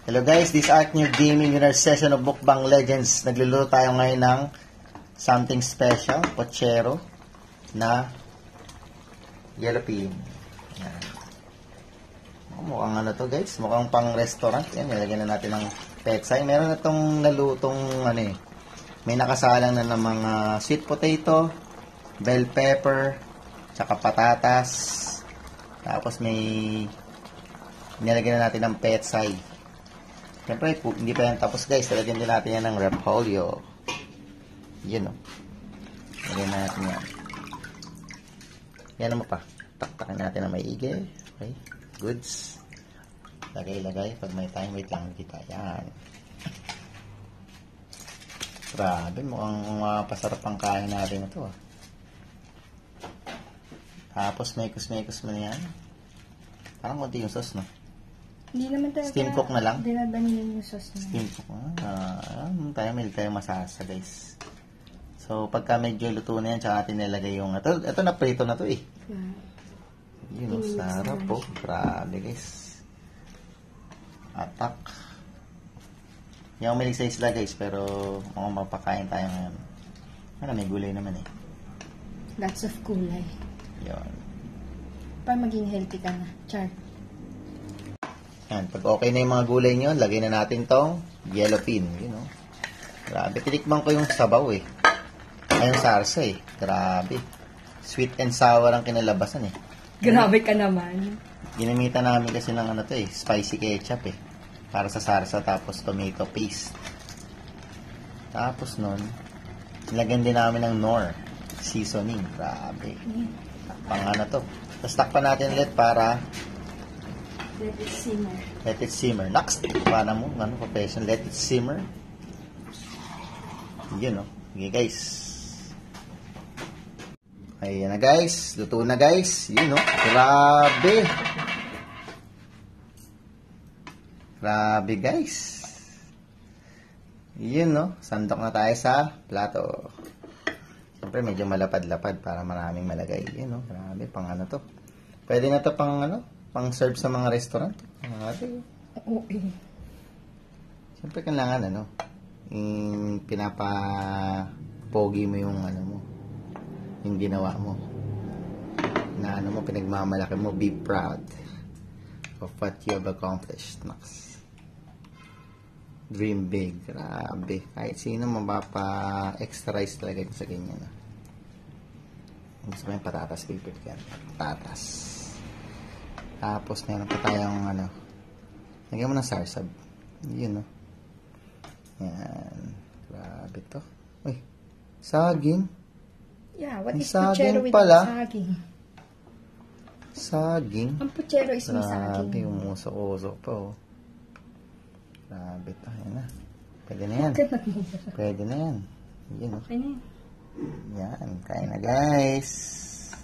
Hello guys, this is Art New Gaming in our session of Mukbang Legends. Nagluluto tayo ngayon ng something special, pochero na yellow pin. Yan. Mukhang ano to guys, mukhang pang restaurant. Yan, nilagyan na natin ng petsay. Meron na itong nalutong ano eh. May nakasalang na ng mga sweet potato, bell pepper, tsaka patatas. Tapos may nilagyan na natin ng petsay. Siyempre, hindi pa yan tapos guys. Talagyan din natin yan ng repolyo. Yun o. Lagyan natin yan. Yan naman pa. Taktakin natin na maigi. Okay. Goods. Lagay-lagay. Pag may time, wait lang kita. Yan. Grabe. Mukhang pasarap ang kain natin ito. Tapos, mekos-mekos mo na yan. Parang konti yung sauce, no? Hindi naman talaga. Steam cook na lang? Dinabaninin yung sauce na. Steam cook na. May tayo masasa guys. So, pagka medyo luto na yan, tsaka natin nilagay yung, ito na prito na to eh. Yeah. Yun, sarap po. Grabe guys. Atak. Hindi ako malig sa isla guys, pero mukhang mapakain tayo ngayon. Ano, may gulay naman eh. Lots of gulay. Yun. Para maging healthy ka na. Char. Yan, pag okay na yung mga gulay nyo, lagay na natin tong yellow pin. You know? Grabe, tinikman ko yung sabaw eh. Ay, yung sarsa eh. Grabe. Sweet and sour ang kinalabasan eh. Grabe ka naman. Ginamitan namin kasi ng ano to eh, spicy ketchup eh. Para sa sarsa, tapos tomato paste. Tapos nun, nilagyan din namin ng Knorr seasoning. Grabe. Pang ano to. Tapos takpan natin ulit para Let it simmer. let it simmer. Next, paano mo? Ano, profession? Let it simmer. Yun, no? Okay, guys. Ayan na, guys. Luto na, guys. Yun, no? Grabe. Grabe, guys. Yun, no? Sandok na tayo sa plato. Siyempre, medyo malapad-lapad para maraming malagay. Yun, no? Grabe, pang ano to. Pwede na to pang ano? Pang serve sa mga restaurant. Oo eh. Siyempre kailangan ano, pinapa-pogi mo yung ano mo, yung ginawa mo. Na ano mo, pinagmamalaki mo, be proud of what you have accomplished. Next. Dream big. Grabe. Kahit sino mapapa-extra-rice talaga sa ganyan. Gusto mo yung patatas, paper yan. Patatas. Tapos, meron pa tayong, ano, lagyan mo ng sarsab. Yun, no? Yan. Grabe to. Uy, saging. Yeah, what is Saging puchero with pala. saging? Saging. Ang puchero is may saging. Grabe, yung usok-usok pa, oh. Grabe to. Yan na. Pwede na yan. Pwede na yan. Yun, no? Okay na yun. Yan. Kain na, guys.